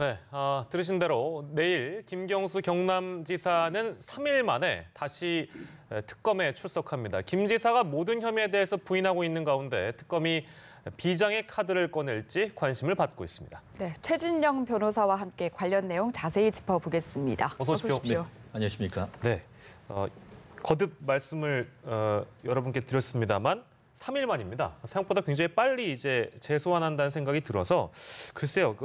네, 들으신 대로 내일 김경수 경남지사는 3일 만에 다시 특검에 출석합니다. 김 지사가 모든 혐의에 대해서 부인하고 있는 가운데 특검이 비장의 카드를 꺼낼지 관심을 받고 있습니다. 네, 최진영 변호사와 함께 관련 내용 자세히 짚어보겠습니다. 어서 오십시오. 네, 안녕하십니까? 네, 거듭 말씀을 여러분께 드렸습니다만 3일 만입니다. 생각보다 굉장히 빨리 이제 재소환한다는 생각이 들어서 글쎄요,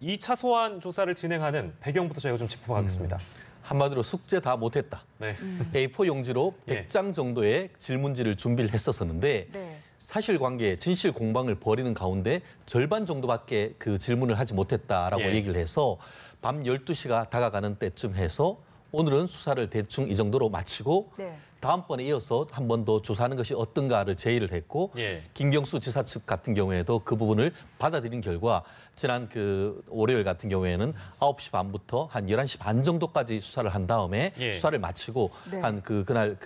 2차 소환 조사를 진행하는 배경부터 저희가 좀 짚어가겠습니다. 한마디로 숙제 다 못했다. 네. A4 용지로 예. 100장 정도의 질문지를 준비를 했었었는데 네. 사실관계, 진실 공방을 벌이는 가운데 절반 정도밖에 그 질문을 하지 못했다라고 예. 얘기를 해서 밤 12시가 다가가는 때쯤 해서 오늘은 수사를 대충 이 정도로 마치고 네. 다음번에 이어서 한 번 더 조사하는 것이 어떤가를 제의를 했고 예. 김경수 지사 측 같은 경우에도 그 부분을 받아들인 결과 지난 그 월요일 같은 경우에는 9시 반부터 한 11시 반 정도까지 수사를 한 다음에 예. 수사를 마치고 네. 한 그날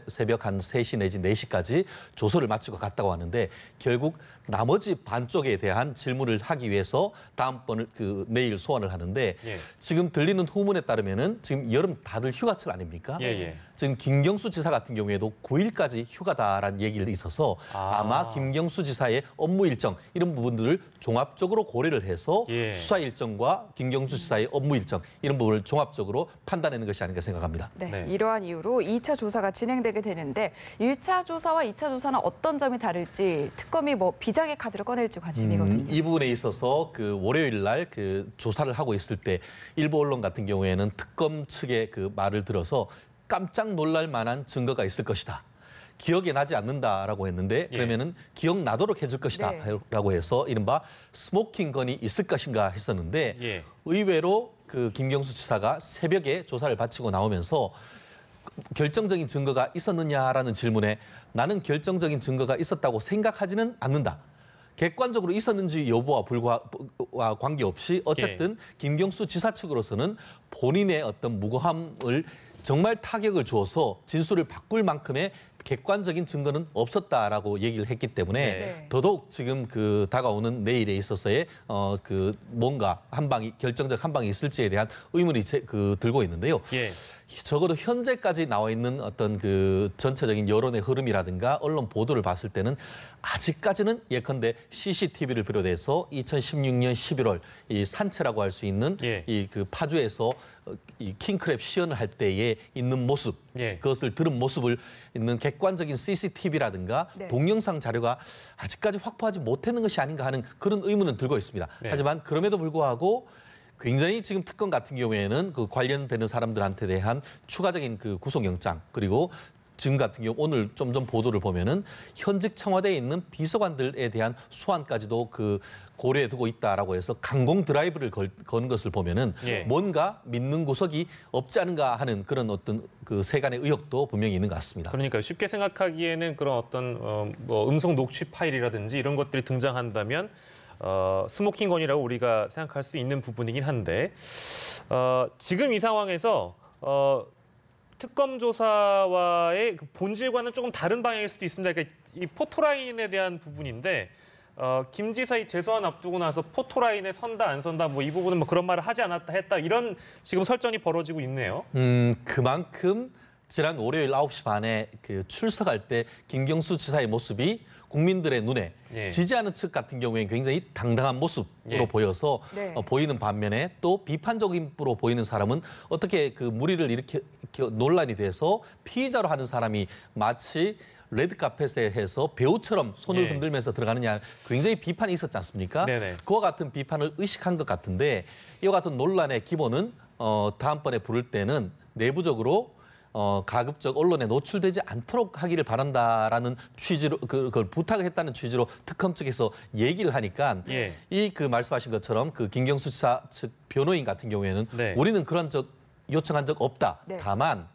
새벽 한 3시 내지 4시까지 조서를 마치고 갔다고 하는데 결국 나머지 반쪽에 대한 질문을 하기 위해서 다음번을 내일 소환을 하는데 예. 지금 들리는 후문에 따르면은 지금 여름 다들 휴가철 아닙니까? 예. 지금 김경수 지사 같은 경우에도 9일까지 휴가다라는 얘기를 있어서 아마 김경수 지사의 업무 일정 이런 부분들을 종합적으로 고려를 해서 예. 수사 일정과 김경수 지사의 업무 일정 이런 부분을 종합적으로 판단하는 것이 아닌가 생각합니다. 네, 네. 이러한 이유로 2차 조사가 진행되게 되는데 1차 조사와 2차 조사는 어떤 점이 다를지 특검이 비장의 카드를 꺼낼지 관심이거든요. 이 부분에 있어서 그 월요일 날 그 조사를 하고 있을 때 일부 언론 같은 경우에는 특검 측의 그 말을 들어서 깜짝 놀랄 만한 증거가 있을 것이다. 기억에 나지 않는다라고 했는데 그러면은 기억나도록 해줄 것이다라고 해서 이른바 스모킹 건이 있을 것인가 했었는데 예. 의외로 그 김경수 지사가 새벽에 조사를 마치고 나오면서 결정적인 증거가 있었느냐라는 질문에 나는 결정적인 증거가 있었다고 생각하지는 않는다. 객관적으로 있었는지 여부와 관계없이 어쨌든 김경수 지사 측으로서는 본인의 어떤 무고함을 정말 타격을 주어서 진술을 바꿀 만큼의 객관적인 증거는 없었다라고 얘기를 했기 때문에 네. 더더욱 지금 그 다가오는 내일에 있어서의 뭔가 결정적 한 방이 있을지에 대한 의문이 들고 있는데요. 예. 적어도 현재까지 나와 있는 어떤 그 전체적인 여론의 흐름이라든가 언론 보도를 봤을 때는 아직까지는 예컨대 CCTV를 비롯해서 2016년 11월 이 산채라고 할 수 있는 예. 이 그 파주에서 이 킹크랩 시연을 할 때에 있는 모습, 예. 그것을 들은 모습을 있는 객관적인 CCTV라든가 네. 동영상 자료가 아직까지 확보하지 못했는 것이 아닌가 하는 그런 의문은 들고 있습니다. 네. 하지만 그럼에도 불구하고 굉장히 지금 특검 같은 경우에는 그 관련되는 사람들한테 대한 추가적인 그 구속영장 그리고 지금 같은 경우 오늘 좀 전 보도를 보면은 현직 청와대에 있는 비서관들에 대한 소환까지도 그 고려해 두고 있다라고 해서 강공 드라이브를 건 것을 보면은 예. 뭔가 믿는 구석이 없지 않은가 하는 그런 어떤 그 세간의 의혹도 분명히 있는 것 같습니다. 그러니까 쉽게 생각하기에는 그런 어떤 음성 녹취 파일이라든지 이런 것들이 등장한다면 스모킹 건이라고 우리가 생각할 수 있는 부분이긴 한데 지금 이 상황에서 특검 조사와의 그 본질과는 조금 다른 방향일 수도 있습니다. 그러니까 이 포토라인에 대한 부분인데 김 지사의 재소환 앞두고 나서 포토라인에 선다 안 선다 이 부분은 그런 말을 하지 않았다 했다 이런 지금 설전이 벌어지고 있네요. 그만큼 지난 월요일 9시 반에 그 출석할 때 김경수 지사의 모습이 국민들의 눈에 예. 지지하는 측 같은 경우에는 굉장히 당당한 모습으로 예. 보여서 네. 보이는 반면에 또 비판적으로 보이는 사람은 어떻게 그 무리를 이렇게 논란이 돼서 피의자로 하는 사람이 마치 레드카펫에 해서 배우처럼 손을 예. 흔들면서 들어가느냐 굉장히 비판이 있었지 않습니까? 네네. 그와 같은 비판을 의식한 것 같은데 이와 같은 논란의 기본은 다음번에 부를 때는 내부적으로 가급적 언론에 노출되지 않도록 하기를 바란다라는 취지로 그걸 부탁을 했다는 취지로 특검 측에서 얘기를 하니까 예. 이 그 말씀하신 것처럼 그 김경수 지사 측 변호인 같은 경우에는 네. 우리는 그런 요청한 적 없다. 네. 다만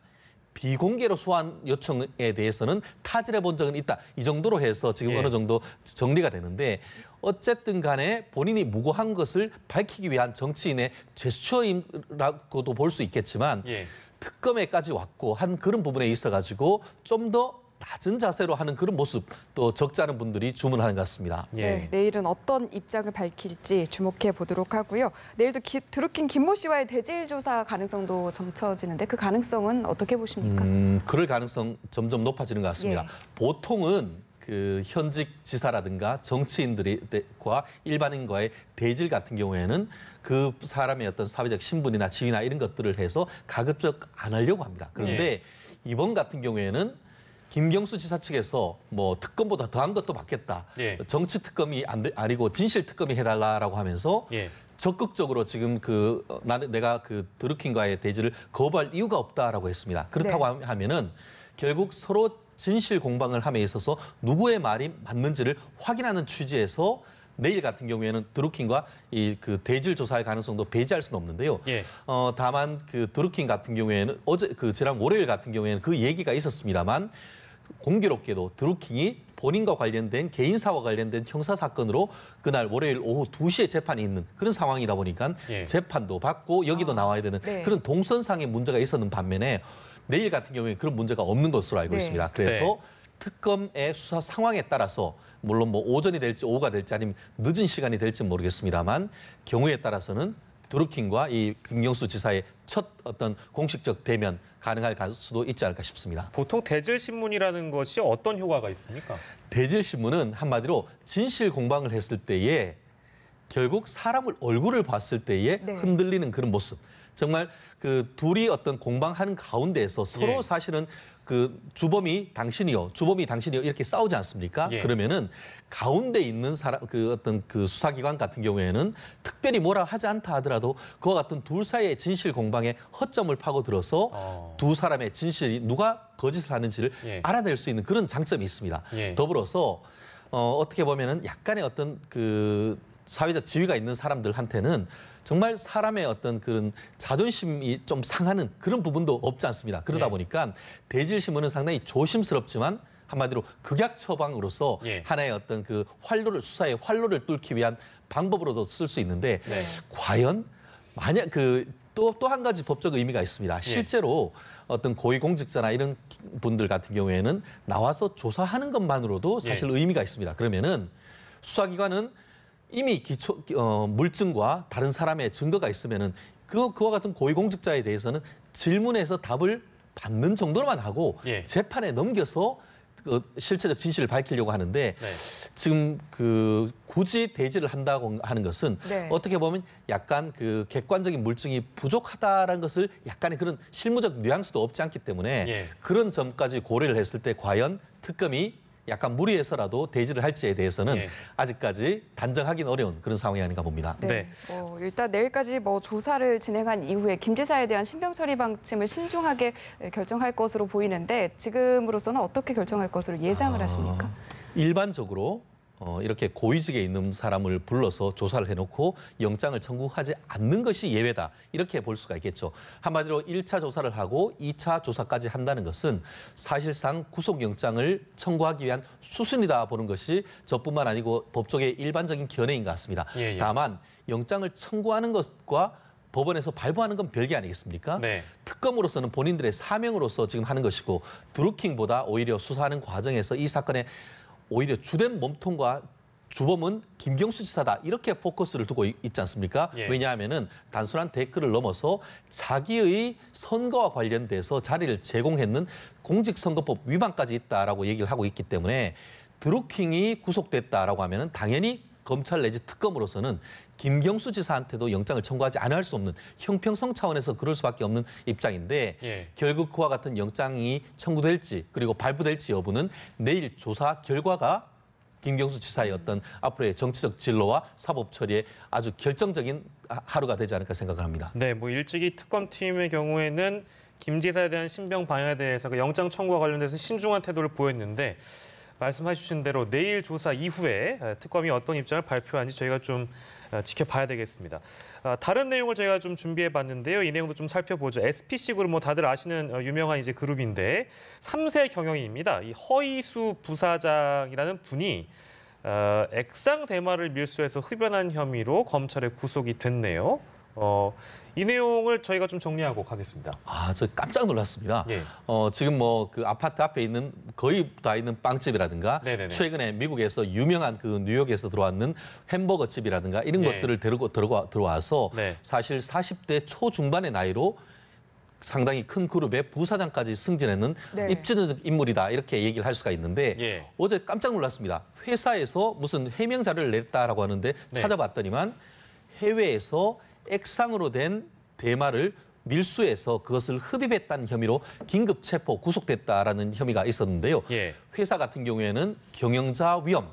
비공개로 소환 요청에 대해서는 타질해 본 적은 있다. 이 정도로 해서 지금 예. 어느 정도 정리가 되는데 어쨌든 간에 본인이 무고한 것을 밝히기 위한 정치인의 제스처라고도 볼 수 있겠지만 예. 특검에까지 왔고 한 그런 부분에 있어가지고 좀 더 낮은 자세로 하는 그런 모습 또 적지 않은 분들이 주문하는 것 같습니다. 예. 네, 내일은 어떤 입장을 밝힐지 주목해 보도록 하고요. 내일도 드루킹 김모 씨와의 대질 조사 가능성도 점쳐지는데 그 가능성은 어떻게 보십니까? 그럴 가능성 점점 높아지는 것 같습니다. 예. 보통은 그 현직 지사라든가 정치인들과 일반인과의 대질 같은 경우에는 그 사람의 어떤 사회적 신분이나 지위나 이런 것들을 해서 가급적 안 하려고 합니다. 그런데 이번 같은 경우에는 김경수 지사 측에서 뭐 특검보다 더한 것도 받겠다. 예. 정치 특검이 아니고 진실 특검이 해달라라고 하면서 예. 적극적으로 지금 내가 그 드루킹과의 대질을 거부할 이유가 없다라고 했습니다. 그렇다고 하면은 결국 서로 진실 공방을 함에 있어서 누구의 말이 맞는지를 확인하는 취지에서 내일 같은 경우에는 드루킹과 이 그 대질 조사할 가능성도 배제할 수는 없는데요. 예. 다만 그 드루킹 같은 경우에는 지난 월요일 같은 경우에는 그 얘기가 있었습니다만 공교롭게도 드루킹이 본인과 관련된 개인사와 관련된 형사 사건으로 그날 월요일 오후 2시에 재판이 있는 그런 상황이다 보니까 예. 재판도 받고 여기도 나와야 되는 네. 그런 동선상의 문제가 있었는 반면에 내일 같은 경우에 그런 문제가 없는 것으로 알고 네. 있습니다. 그래서 네. 특검의 수사 상황에 따라서 물론 뭐 오전이 될지 오후가 될지 아니면 늦은 시간이 될지 모르겠습니다만 경우에 따라서는 드루킹과 이 김경수 지사의 첫 어떤 공식적 대면 가능할 수도 있지 않을까 싶습니다. 보통 대질 신문이라는 것이 어떤 효과가 있습니까? 대질 신문은 한마디로 진실 공방을 했을 때에 결국 사람을 얼굴을 봤을 때에 네. 흔들리는 그런 모습. 정말 그 둘이 어떤 공방하는 가운데에서 서로 예. 사실은 그 주범이 당신이요 이렇게 싸우지 않습니까? 예. 그러면은 가운데 있는 사람 그 어떤 그 수사기관 같은 경우에는 특별히 뭐라 하지 않다 하더라도 그와 같은 둘 사이의 진실 공방에 허점을 파고들어서 두 사람의 진실이 누가 거짓을 하는지를 예. 알아낼 수 있는 그런 장점이 있습니다. 예. 더불어서 어떻게 보면은 약간의 어떤 그 사회적 지위가 있는 사람들한테는 정말 사람의 어떤 그런 자존심이 좀 상하는 그런 부분도 없지 않습니다. 그러다 예. 보니까 대질신문은 상당히 조심스럽지만 한마디로 극약 처방으로서 예. 하나의 어떤 그 수사의 활로를 뚫기 위한 방법으로도 쓸 수 있는데 네. 과연 만약 또 한 가지 법적 의미가 있습니다. 실제로 어떤 고위공직자나 이런 분들 같은 경우에는 나와서 조사하는 것만으로도 사실 의미가 있습니다. 그러면은 수사기관은 이미 물증과 다른 사람의 증거가 있으면은 그와 같은 고위공직자에 대해서는 질문해서 답을 받는 정도로만 하고 예. 재판에 넘겨서 그 실체적 진실을 밝히려고 하는데 네. 지금 굳이 대질을 한다고 하는 것은 네. 어떻게 보면 약간 그 객관적인 물증이 부족하다라는 것을 약간의 그런 실무적 뉘앙스도 없지 않기 때문에 예. 그런 점까지 고려를 했을 때 과연 특검이 약간 무리해서라도 대질을 할지에 대해서는 예. 아직까지 단정하기는 어려운 그런 상황이 아닌가 봅니다. 네. 일단 내일까지 조사를 진행한 이후에 김 지사에 대한 신병 처리 방침을 신중하게 결정할 것으로 보이는데 지금으로서는 어떻게 결정할 것으로 예상을 하십니까? 일반적으로 이렇게 고위직에 있는 사람을 불러서 조사를 해놓고 영장을 청구하지 않는 것이 예외다. 이렇게 볼 수가 있겠죠. 한마디로 1차 조사를 하고 2차 조사까지 한다는 것은 사실상 구속영장을 청구하기 위한 수순이다 보는 것이 저뿐만 아니고 법조계의 일반적인 견해인 것 같습니다. 예. 다만 영장을 청구하는 것과 법원에서 발부하는 건 별개 아니겠습니까? 네. 특검으로서는 본인들의 사명으로서 지금 하는 것이고 드루킹보다 오히려 수사하는 과정에서 이 사건의 오히려 주된 몸통과 주범은 김경수 지사다 이렇게 포커스를 두고 있지 않습니까? 예. 왜냐하면은 단순한 댓글을 넘어서 자기의 선거와 관련돼서 자리를 제공했는 공직선거법 위반까지 있다라고 얘기를 하고 있기 때문에 드루킹이 구속됐다라고 하면은 당연히 검찰 내지 특검으로서는 김경수 지사한테도 영장을 청구하지 않을 수 없는 형평성 차원에서 그럴 수밖에 없는 입장인데 예. 결국 그와 같은 영장이 청구될지 그리고 발부될지 여부는 내일 조사 결과가 김경수 지사의 어떤 앞으로의 정치적 진로와 사법 처리에 아주 결정적인 하루가 되지 않을까 생각을 합니다. 네, 일찍이 특검팀의 경우에는 김 지사에 대한 신병 방해에 대해서 그 영장 청구와 관련돼서 신중한 태도를 보였는데 말씀해 주신 대로 내일 조사 이후에 특검이 어떤 입장을 발표하는지 저희가 좀 지켜봐야 되겠습니다. 다른 내용을 저희가 좀 준비해봤는데요. 이 내용도 좀 살펴보죠. SPC 그룹 다들 아시는 유명한 이제 그룹인데 3세 경영인입니다. 이 허이수 부사장이라는 분이 액상 대마를 밀수해서 흡연한 혐의로 검찰에 구속이 됐네요. 이 내용을 저희가 좀 정리하고 가겠습니다. 저 깜짝 놀랐습니다. 예. 지금 뭐 그 아파트 앞에 있는 거의 다 있는 빵집이라든가 네네네. 최근에 미국에서 유명한 그 뉴욕에서 들어왔는 햄버거 집이라든가 이런 예. 것들을 들어와서 네. 사실 40대 초중반의 나이로 상당히 큰 그룹의 부사장까지 승진하는 네. 입지적 인물이다 이렇게 얘기를 할 수가 있는데 예. 어제 깜짝 놀랐습니다. 회사에서 무슨 해명 자료를 냈다라고 하는데 네. 찾아봤더니만 해외에서 액상으로 된 대마를 밀수해서 그것을 흡입했다는 혐의로 긴급 체포 구속됐다라는 혐의가 있었는데요. 예. 회사 같은 경우에는 경영자 위험,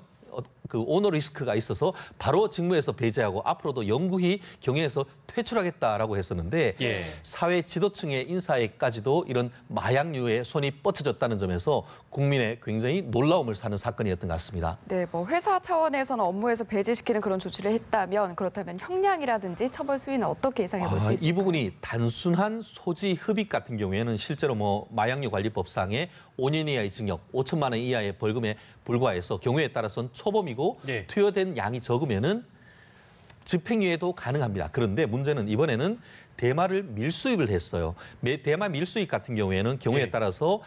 그 오너 리스크가 있어서 바로 직무에서 배제하고 앞으로도 영구히 경영에서 퇴출하겠다라고 했었는데 예. 사회 지도층의 인사에까지도 이런 마약류의 손이 뻗쳐졌다는 점에서 국민의 굉장히 놀라움을 사는 사건이었던 것 같습니다. 네, 뭐 회사 차원에서는 업무에서 배제시키는 그런 조치를 했다면 그렇다면 형량이라든지 처벌 수위는 어떻게 예상해 볼 수 있을까요? 이 부분이 단순한 소지 흡입 같은 경우에는 실제로 뭐 마약류 관리법상의 5년 이하의 징역, 5천만 원 이하의 벌금에 불과해서 경우에 따라서는 초범이고 예. 투여된 양이 적으면은 집행유예도 가능합니다. 그런데 문제는 이번에는 대마를 밀수입을 했어요. 대마 밀수입 같은 경우에는 경우에 예. 따라서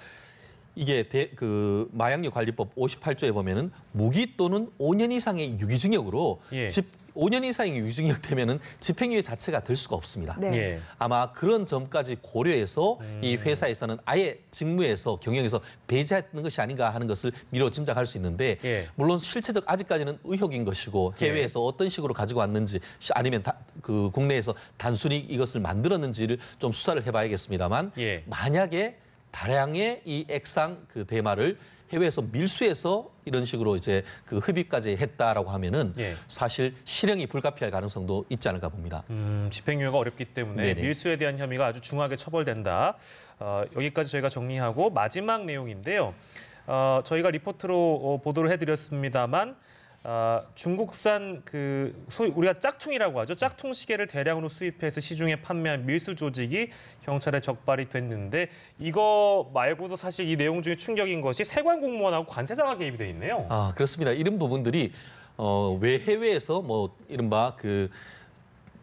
이게 그 마약류 관리법 58조에 보면은 무기 또는 5년 이상의 유기징역으로 예. 5년 이상의 유기징역 되면은 집행유예 자체가 될 수가 없습니다. 네. 예. 아마 그런 점까지 고려해서 이 회사에서는 아예 직무에서 경영에서 배제했던 것이 아닌가 하는 것을 미뤄 짐작할 수 있는데 예. 물론 실체적 아직까지는 의혹인 것이고 해외에서 어떤 식으로 가지고 왔는지 아니면 그 국내에서 단순히 이것을 만들었는지를 좀 수사를 해봐야겠습니다만 예. 만약에 다량의 이 액상 그 대마를 해외에서 밀수해서 이런 식으로 이제 그 흡입까지 했다라고 하면은 예. 사실 실형이 불가피할 가능성도 있지 않을까 봅니다. 집행유예가 어렵기 때문에 네네. 밀수에 대한 혐의가 아주 중하게 처벌된다. 여기까지 저희가 정리하고 마지막 내용인데요. 저희가 리포트로 보도를 해드렸습니다만 중국산 소위 우리가 짝퉁이라고 하죠. 짝퉁 시계를 대량으로 수입해서 시중에 판매한 밀수 조직이 경찰에 적발이 됐는데 이거 말고도 사실 이 내용 중에 충격인 것이 세관 공무원하고 관세자가 개입이 돼 있네요. 그렇습니다. 이런 부분들이 왜 해외에서 뭐 이른바 그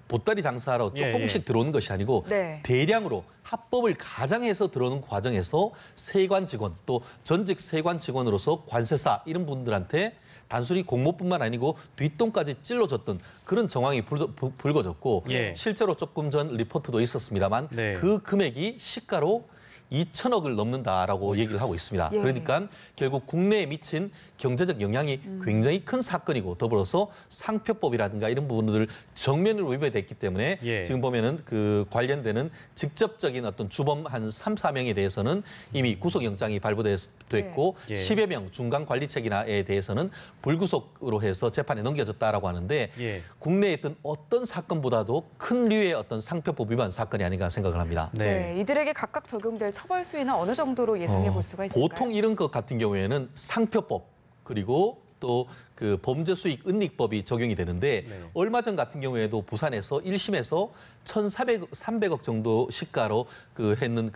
보따리 장사하러 조금씩 들어오는 것이 아니고 네. 대량으로 합법을 가장해서 들어오는 과정에서 세관 직원 또 전직 세관 직원으로서 관세사 이런 분들한테 단순히 공모뿐만 아니고 뒷돈까지 찔러줬던 그런 정황이 불거졌고 예. 실제로 조금 전 리포트도 있었습니다만 네. 그 금액이 시가로 2천억을 넘는다라고 얘기를 하고 있습니다. 예. 그러니까 결국 국내에 미친 경제적 영향이 굉장히 큰 사건이고 더불어서 상표법이라든가 이런 부분들을 정면으로 위배됐기 때문에 예. 지금 보면은 그 관련되는 직접적인 어떤 주범 한 3, 4명에 대해서는 이미 구속영장이 발부됐고 예. 10여 명 중간 관리책이나에 대해서는 불구속으로 해서 재판에 넘겨졌다라고 하는데 예. 국내에 있던 어떤 사건보다도 큰 류의 어떤 상표법 위반 사건이 아닌가 생각을 합니다. 네, 이들에게 각각 적용될 처벌 수위는 어느 정도로 예상해 볼 수가 있을까요? 보통 이런 것 같은 경우에는 상표법 그리고 또 그 범죄수익은닉법이 적용이 되는데 네. 얼마 전 같은 경우에도 부산에서 1심에서 1,300억 정도 시가로 했는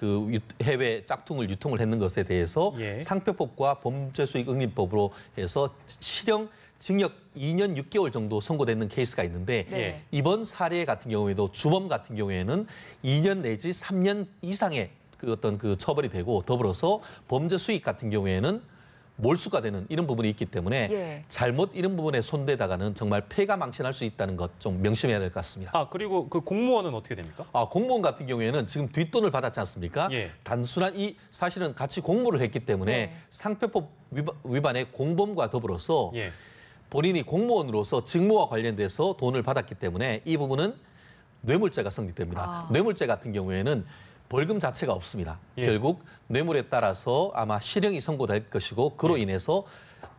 해외 짝퉁을 유통을 했는 것에 대해서 예. 상표법과 범죄수익은닉법으로 해서 실형 징역 2년 6개월 정도 선고되는 케이스가 있는데 네. 이번 사례 같은 경우에도 주범 같은 경우에는 2년 내지 3년 이상의 어떤 처벌이 되고 더불어서 범죄 수익 같은 경우에는 몰수가 되는 이런 부분이 있기 때문에 예. 잘못 이런 부분에 손대다가는 정말 폐가 망신할 수 있다는 것 좀 명심해야 될 것 같습니다. 그리고 그 공무원은 어떻게 됩니까? 공무원 같은 경우에는 지금 뒷돈을 받았지 않습니까? 예. 단순한 사실은 같이 공모를 했기 때문에 네. 상표법 위반의 공범과 더불어서 예. 본인이 공무원으로서 직무와 관련돼서 돈을 받았기 때문에 이 부분은 뇌물죄가 성립됩니다. 뇌물죄 같은 경우에는 벌금 자체가 없습니다. 예. 결국 뇌물에 따라서 아마 실형이 선고될 것이고 그로 인해서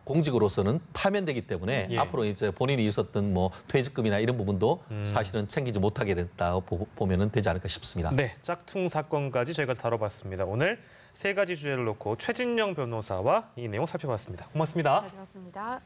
공직으로서는 파면되기 때문에 예. 앞으로 이제 본인이 있었던 뭐 퇴직금이나 이런 부분도 사실은 챙기지 못하게 됐다고 보면은 되지 않을까 싶습니다. 네, 짝퉁 사건까지 저희가 다뤄봤습니다. 오늘 세 가지 주제를 놓고 최진영 변호사와 이 내용 살펴봤습니다. 고맙습니다. 잘 들었습니다.